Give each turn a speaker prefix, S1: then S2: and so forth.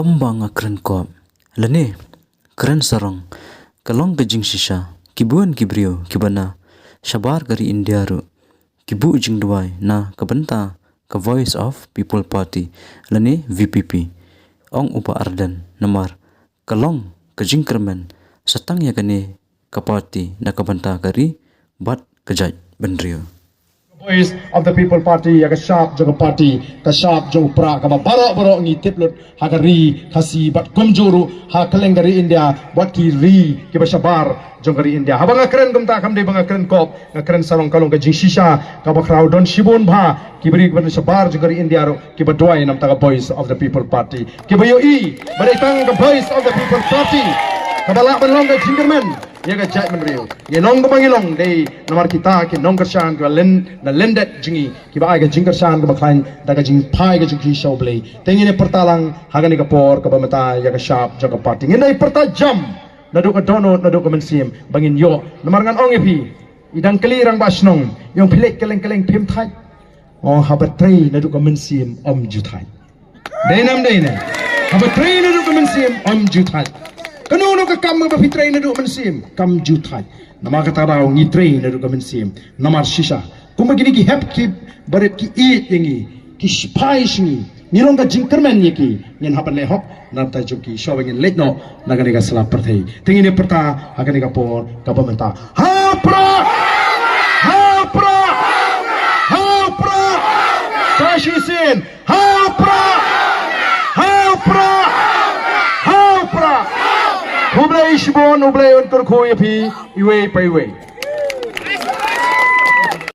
S1: Ombang akren ko. Lani, keren sarong. Kalong kajing sisa. Kibuan kibrio, kibana. Shabar kari India ru. Kibu ujing duai na kabenta ka Voice of People Party. Lani VPP. Ong upa ardan namar. Kalong kajing kermen. Satang ya kani ka party na kabenta kari bat kajaj bendrio.
S2: Voice of the People Party ya sharp jaga party ka sharp jo pra ka barok ngi tiplut hagari khasi bat komjuru ha kalengari India bat ki ri ki bashabar jongari India ha banga keren gumta kam de banga keren kop keren sarong kalong ka jing shisha ka bakrau don shibun bha ki bri ban shabar jongari India ro ki badwai nam ta ka Voice of the People Party ki bayo i baritang ka Voice of the People Party kabala banlong ka jingerman ya ga jai menrio ye nong bangilong dei nomor kita ki nong kersan ka len na lendet jingi ki ba ga jingkersan ka bakhain da ga jing pai ga jing show play tengine pertalang hagani ka por ka bamata ya ga sharp jaga party ngai perta jam nadu ka dono nadu ka mensim bangin yo nomor ngan ong epi idang kelirang basnong yang pilek keleng pim thai oh habatrai nadu ka mensim om juthai deinam deine habatrai nadu ka mensim om juthai Kanu ka kam ba fitrain na do mensim kam juthai nama kata raw ngitrain na do mensim namar shisha kumagini ki hep ki baret ki eat yengi ki spy shingi nilong ka jingkermen yeki nyen hapan le hop nanta joki showing in late no nagani ka sala perthai tingine perta agani ka por ka pamenta ha pra tashi sin ha pra Ublay ishbon, ublay untur ko yapi, iwe pa iwe.